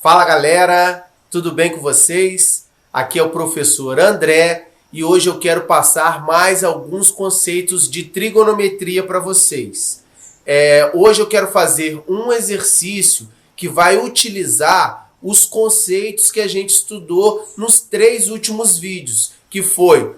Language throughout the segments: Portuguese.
Fala galera, tudo bem com vocês? Aqui é o professor André e hoje eu quero passar mais alguns conceitos de trigonometria para vocês. Hoje eu quero fazer um exercício que vai utilizar os conceitos que a gente estudou nos 3 últimos vídeos, que foi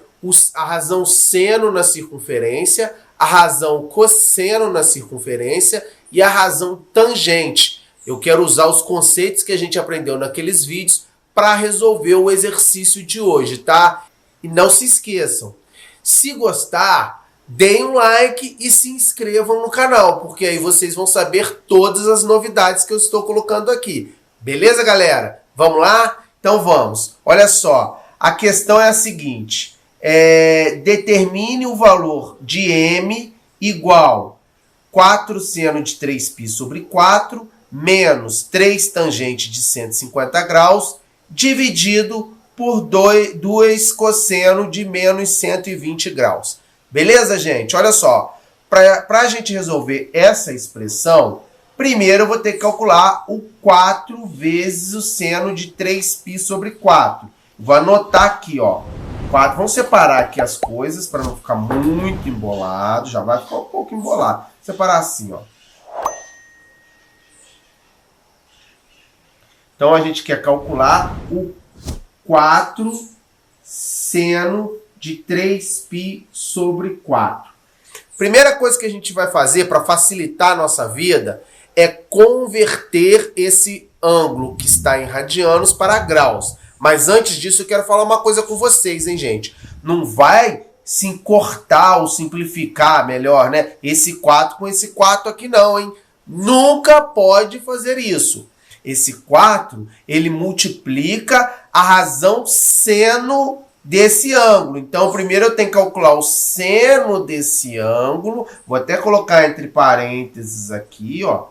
a razão seno na circunferência, a razão cosseno na circunferência e a razão tangente. Eu quero usar os conceitos que a gente aprendeu naqueles vídeos para resolver o exercício de hoje, tá? E não se esqueçam, se gostar, deem um like e se inscrevam no canal, porque aí vocês vão saber todas as novidades que eu estou colocando aqui. Beleza, galera? Vamos lá? Então vamos. Olha só, a questão é a seguinte. Determine o valor de m igual 4 seno de 3π sobre 4 menos 3 tangente de 150 graus, dividido por 2 cosseno de menos 120 graus. Beleza, gente? Olha só, para a gente resolver essa expressão, primeiro eu vou ter que calcular o 4 vezes o seno de 3π sobre 4. Vou anotar aqui, ó. 4. Vamos separar aqui as coisas para não ficar muito embolado. Já vai ficar um pouco embolado. Separar assim, ó. Então, a gente quer calcular o 4 seno de 3π sobre 4. Primeira coisa que a gente vai fazer para facilitar a nossa vida é converter esse ângulo que está em radianos para graus. Mas antes disso, eu quero falar uma coisa com vocês, hein, gente? Não vai se encurtar ou simplificar, melhor, né? Esse 4 com esse 4 aqui não, hein? Nunca pode fazer isso. Esse 4, ele multiplica a razão seno desse ângulo. Então, primeiro eu tenho que calcular o seno desse ângulo. Vou até colocar entre parênteses aqui, ó.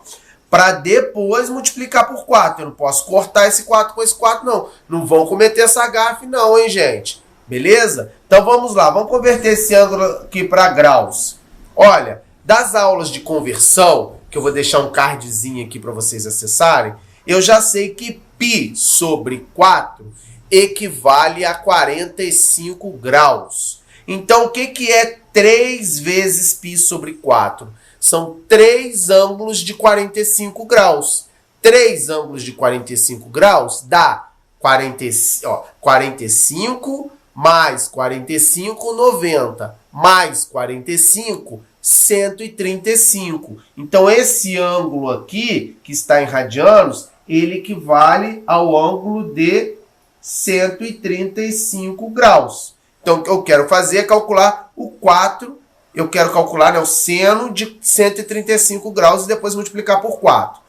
Para depois multiplicar por 4. Eu não posso cortar esse 4 com esse 4, não. Não vão cometer essa gafe, não, hein, gente? Beleza? Então, vamos lá. Vamos converter esse ângulo aqui para graus. Olha, das aulas de conversão, que eu vou deixar um cardzinho aqui para vocês acessarem, eu já sei que π sobre 4 equivale a 45 graus. Então, o que é 3 vezes π sobre 4? São 3 ângulos de 45 graus. 3 ângulos de 45 graus dá 45 mais 45, 90. Mais 45, 135. Então, esse ângulo aqui, que está em radianos, ele equivale ao ângulo de 135 graus. Então, o que eu quero fazer é calcular o 4. Eu quero calcular, né, o seno de 135 graus e depois multiplicar por 4.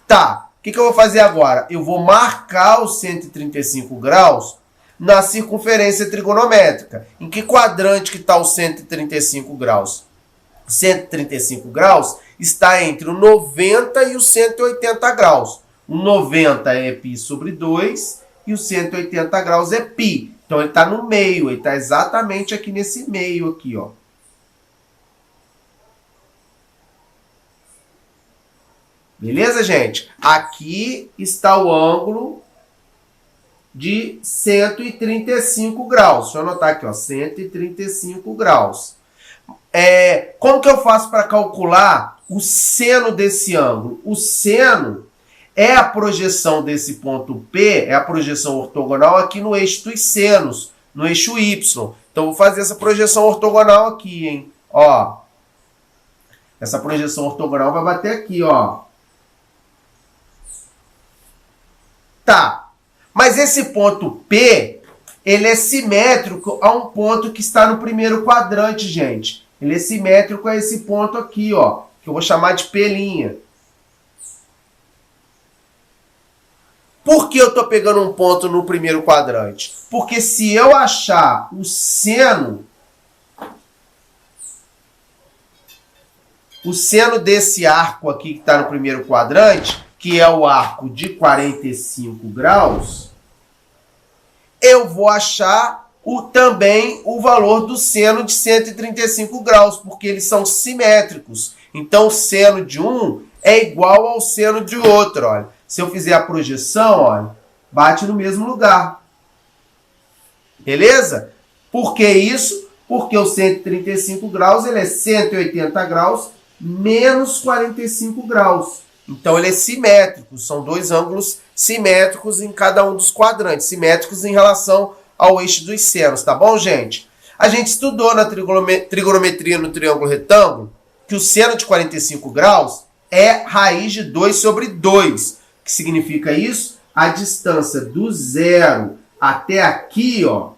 Tá, o que eu vou fazer agora? Eu vou marcar os 135 graus na circunferência trigonométrica. Em que quadrante que está os 135 graus? 135 graus está entre o 90 e o 180 graus. O 90 é π sobre 2 e o 180 graus é π. Então, ele está no meio, ele está exatamente aqui nesse meio aqui, ó. Beleza, gente? Aqui está o ângulo de 135 graus. Deixa eu anotar aqui, ó, 135 graus. Como que eu faço para calcular o seno desse ângulo? O seno é a projeção desse ponto P, é a projeção ortogonal aqui no eixo dos senos, no eixo Y. Então, vou fazer essa projeção ortogonal aqui, hein? Ó, essa projeção ortogonal vai bater aqui, ó. Tá, mas esse ponto P, ele é simétrico a um ponto que está no primeiro quadrante, gente. Ele é simétrico a esse ponto aqui, ó, que eu vou chamar de P'. Por que eu estou pegando um ponto no primeiro quadrante? Porque se eu achar o seno desse arco aqui que está no primeiro quadrante, que é o arco de 45 graus, eu vou achar também o valor do seno de 135 graus, porque eles são simétricos. Então, o seno de um é igual ao seno de outro, olha. Se eu fizer a projeção, olha, bate no mesmo lugar. Beleza? Por que isso? Porque o 135 graus ele é 180 graus menos 45 graus. Então ele é simétrico, são dois ângulos simétricos em cada um dos quadrantes, simétricos em relação ao eixo dos senos, tá bom, gente? A gente estudou na trigonometria no triângulo retângulo que o seno de 45 graus é raiz de 2 sobre 2. O que significa isso? A distância do zero até aqui, ó,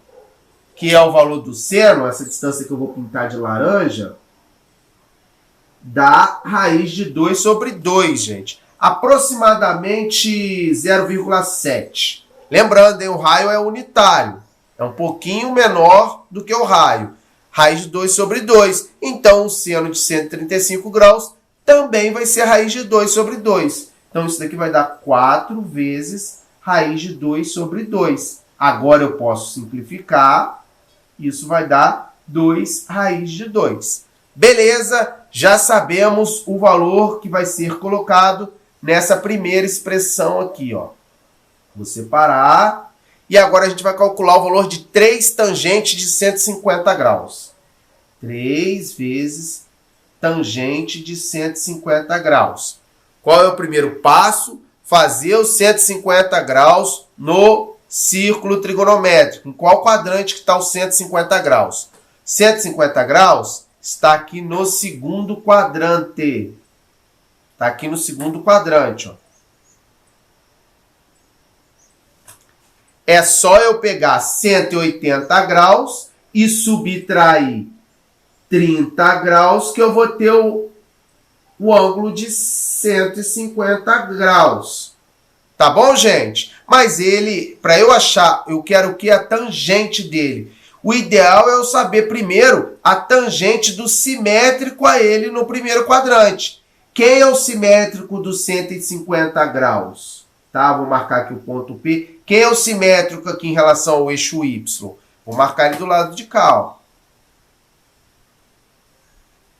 que é o valor do seno, essa distância que eu vou pintar de laranja, dá raiz de 2 sobre 2, gente. Aproximadamente 0,7. Lembrando, hein, o raio é unitário. É um pouquinho menor do que o raio. Raiz de 2 sobre 2. Então, o seno de 135 graus também vai ser raiz de 2 sobre 2. Então, isso daqui vai dar 4 vezes raiz de 2 sobre 2. Agora eu posso simplificar. Isso vai dar 2 raiz de 2. Beleza? Já sabemos o valor que vai ser colocado nessa primeira expressão aqui, ó. Vou separar. E agora a gente vai calcular o valor de 3 tangente de 150 graus. 3 vezes tangente de 150 graus. Qual é o primeiro passo? Fazer os 150 graus no círculo trigonométrico. Em qual quadrante que está os 150 graus? 150 graus está aqui no segundo quadrante. Está aqui no segundo quadrante, ó. É só eu pegar 180 graus e subtrair 30 graus que eu vou ter o ângulo de 150 graus. Tá bom, gente? Mas ele, para eu achar, eu quero o que? A tangente dele. O ideal é eu saber primeiro a tangente do simétrico a ele no primeiro quadrante. Quem é o simétrico dos 150 graus? Tá? Vou marcar aqui o ponto P. Quem é o simétrico aqui em relação ao eixo Y? Vou marcar ele do lado de cá, ó.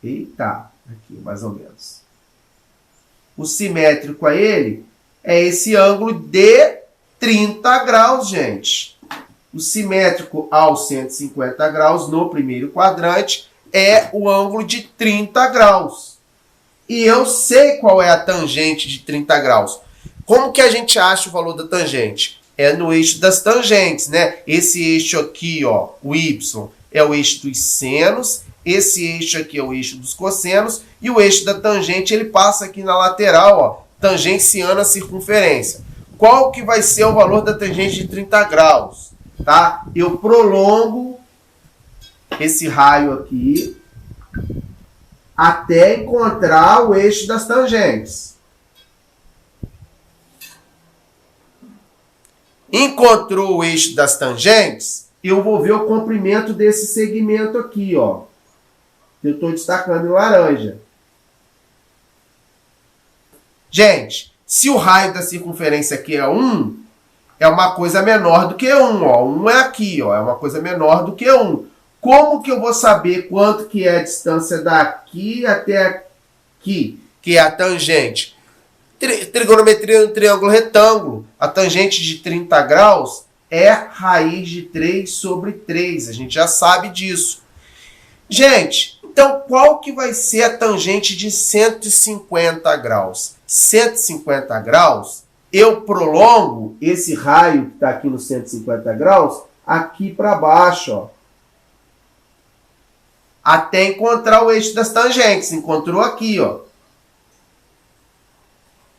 Eita, aqui mais ou menos. O simétrico a ele é esse ângulo de 30 graus, gente. O simétrico aos 150 graus no primeiro quadrante é o ângulo de 30 graus. E eu sei qual é a tangente de 30 graus. Como que a gente acha o valor da tangente? É no eixo das tangentes, né? Esse eixo aqui, ó, o Y, é o eixo dos senos. Esse eixo aqui é o eixo dos cossenos. E o eixo da tangente, ele passa aqui na lateral, ó, tangenciando a circunferência. Qual que vai ser o valor da tangente de 30 graus? Tá? Eu prolongo esse raio aqui até encontrar o eixo das tangentes. Encontrou o eixo das tangentes, eu vou ver o comprimento desse segmento aqui, ó. Eu estou destacando em laranja. Gente, se o raio da circunferência aqui é 1, é uma coisa menor do que 1, ó. 1 é aqui, ó. É uma coisa menor do que 1. Como que eu vou saber quanto que é a distância daqui até aqui, que é a tangente? Trigonometria no triângulo retângulo. A tangente de 30 graus é raiz de 3 sobre 3. A gente já sabe disso. Gente, então qual que vai ser a tangente de 150 graus? 150 graus, eu prolongo esse raio que está aqui no 150 graus aqui para baixo, ó, até encontrar o eixo das tangentes. Encontrou aqui, ó.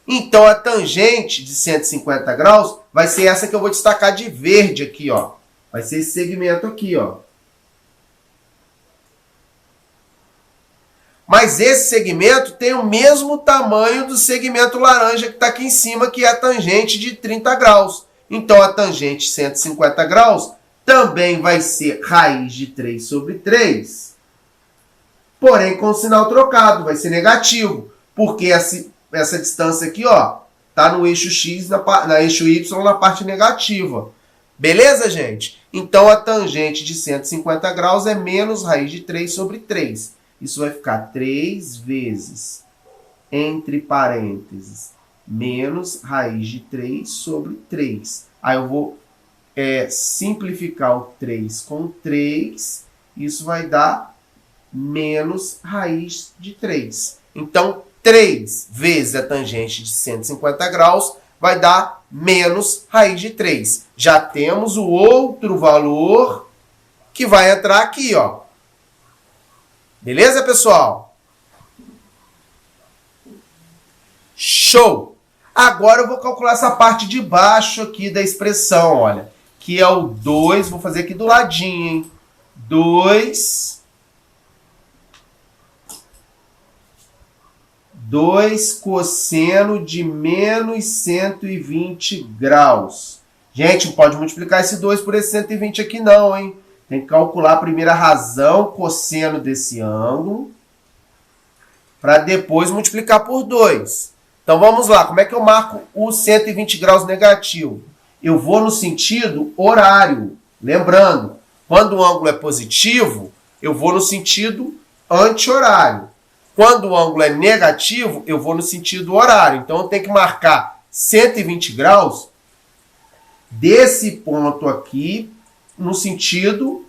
Então, a tangente de 150 graus vai ser essa que eu vou destacar de verde aqui, ó. Vai ser esse segmento aqui, ó. Mas esse segmento tem o mesmo tamanho do segmento laranja que está aqui em cima, que é a tangente de 30 graus. Então, a tangente de 150 graus também vai ser raiz de 3 sobre 3. Porém, com o sinal trocado, vai ser negativo. Porque essa distância aqui, ó, tá no eixo X, na eixo Y, na parte negativa. Beleza, gente? Então, a tangente de 150 graus é menos raiz de 3 sobre 3. Isso vai ficar 3 vezes, entre parênteses, menos raiz de 3 sobre 3. Aí eu vou simplificar o 3 com 3, isso vai dar menos raiz de 3. Então, 3 vezes a tangente de 150 graus vai dar menos raiz de 3. Já temos o outro valor que vai entrar aqui, ó. Beleza, pessoal? Show! Agora eu vou calcular essa parte de baixo aqui da expressão, olha. Que é o 2, vou fazer aqui do ladinho, hein? 2 cosseno de menos 120 graus. Gente, não pode multiplicar esse 2 por esse 120 aqui não, hein? Tem que calcular a primeira razão cosseno desse ângulo para depois multiplicar por 2. Então vamos lá, como é que eu marco o 120 graus negativo? Eu vou no sentido horário. Lembrando, quando o ângulo é positivo, eu vou no sentido anti-horário. Quando o ângulo é negativo, eu vou no sentido horário. Então eu tenho que marcar 120 graus desse ponto aqui no sentido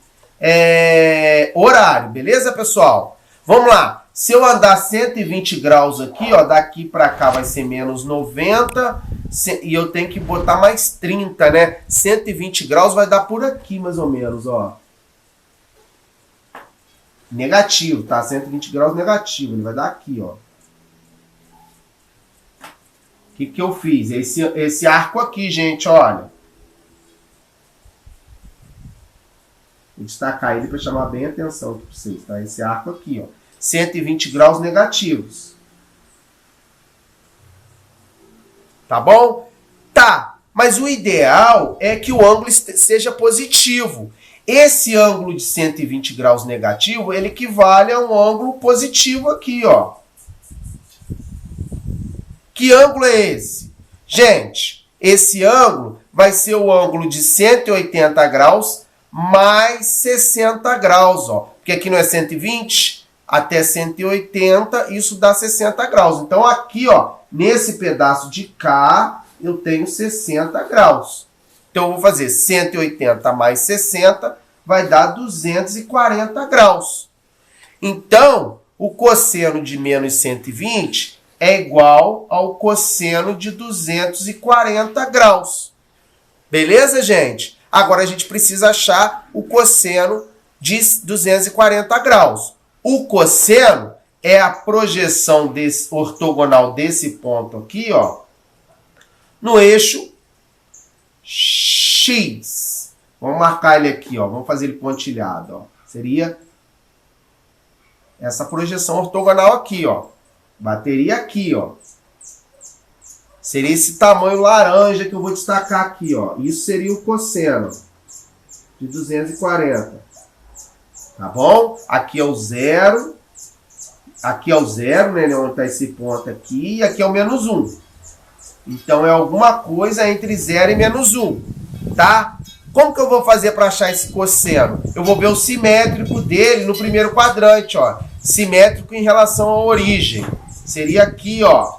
horário. Beleza, pessoal? Vamos lá. Se eu andar 120 graus aqui, ó, daqui para cá vai ser menos 90, e eu tenho que botar mais 30, né? 120 graus vai dar por aqui, mais ou menos, ó. Negativo, tá? 120 graus negativo, ele vai dar aqui, ó. O que eu fiz? Esse arco aqui, gente, olha. Vou destacar ele para chamar bem a atenção aqui para vocês, tá? Esse arco aqui, ó. 120 graus negativos. Tá bom? Tá, mas o ideal é que o ângulo seja positivo. Esse ângulo de 120 graus negativo, ele equivale a um ângulo positivo aqui, ó. Que ângulo é esse? Gente, esse ângulo vai ser o ângulo de 180 graus mais 60 graus, ó. Porque aqui não é 120? Até 180, isso dá 60 graus. Então, aqui, ó, nesse pedaço de cá, eu tenho 60 graus. Então, eu vou fazer 180 mais 60, vai dar 240 graus. Então, o cosseno de menos 120 é igual ao cosseno de 240 graus. Beleza, gente? Agora, a gente precisa achar o cosseno de 240 graus. O cosseno é a projeção ortogonal desse ponto aqui, ó, no eixo X. Vamos marcar ele aqui, ó. Vamos fazer ele pontilhado, ó. Seria essa projeção ortogonal aqui, ó. Bateria aqui, ó. Seria esse tamanho laranja que eu vou destacar aqui, ó. Isso seria o cosseno de 240. Tá bom? Aqui é o zero. Aqui é o zero, né? Onde está esse ponto aqui. E aqui é o menos 1. Então, é alguma coisa entre 0 e menos 1. Tá? Como que eu vou fazer para achar esse cosseno? Eu vou ver o simétrico dele no primeiro quadrante, ó. Simétrico em relação à origem. Seria aqui, ó.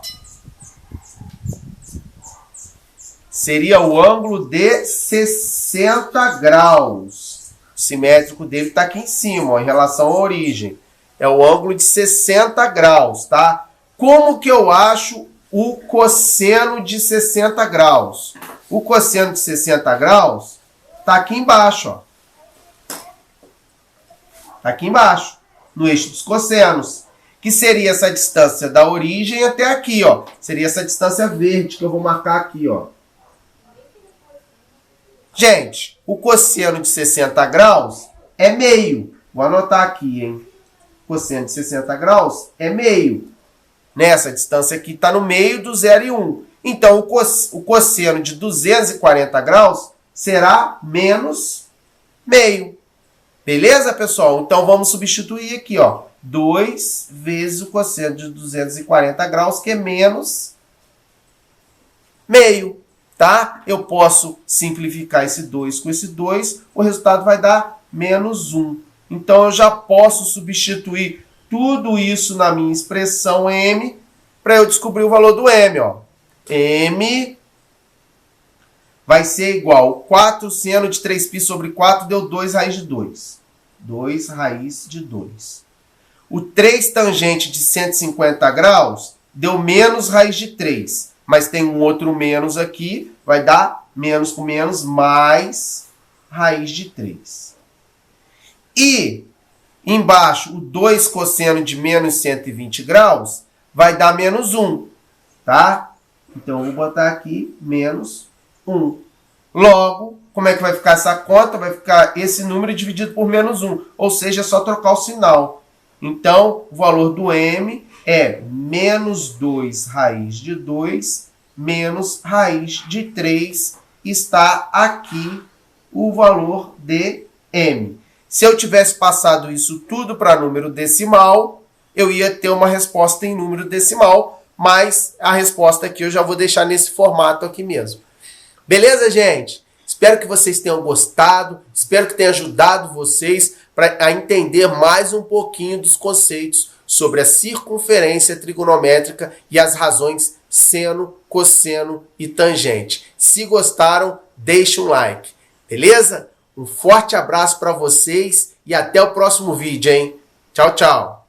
Seria o ângulo de 60 graus. O simétrico dele está aqui em cima, ó, em relação à origem. É o ângulo de 60 graus, tá? Como que eu acho o cosseno de 60 graus? O cosseno de 60 graus está aqui embaixo, ó. Está aqui embaixo, no eixo dos cossenos. Que seria essa distância da origem até aqui, ó. Seria essa distância verde que eu vou marcar aqui, ó. Gente, o cosseno de 60 graus é meio. Vou anotar aqui, hein? Cosseno de 60 graus é meio. Nessa distância aqui está no meio do 0 e 1. Então, o cosseno de 240 graus será menos meio. Beleza, pessoal? Então, vamos substituir aqui, ó. 2 vezes o cosseno de 240 graus, que é menos meio. Tá? Eu posso simplificar esse 2 com esse 2, o resultado vai dar menos 1. Então, eu já posso substituir tudo isso na minha expressão m para eu descobrir o valor do m. Ó. M vai ser igual 4 seno de 3π sobre 4 deu 2 raiz de 2. 2 raiz de 2. O 3 tangente de 150 graus deu menos raiz de 3. Mas tem um outro menos aqui, vai dar menos com menos mais raiz de 3. E embaixo, o 2 cosseno de menos 120 graus vai dar menos 1, tá? Então, eu vou botar aqui menos 1. Logo, como é que vai ficar essa conta? Vai ficar esse número dividido por menos 1, ou seja, é só trocar o sinal. Então, o valor do M é menos 2 raiz de 2 menos raiz de 3. Está aqui o valor de M. Se eu tivesse passado isso tudo para número decimal, eu ia ter uma resposta em número decimal, mas a resposta aqui eu já vou deixar nesse formato aqui mesmo. Beleza, gente? Espero que vocês tenham gostado, espero que tenha ajudado vocês a entender mais um pouquinho dos conceitos sobre a circunferência trigonométrica e as razões seno, cosseno e tangente. Se gostaram, deixe um like, beleza? Um forte abraço para vocês e até o próximo vídeo, hein? Tchau, tchau!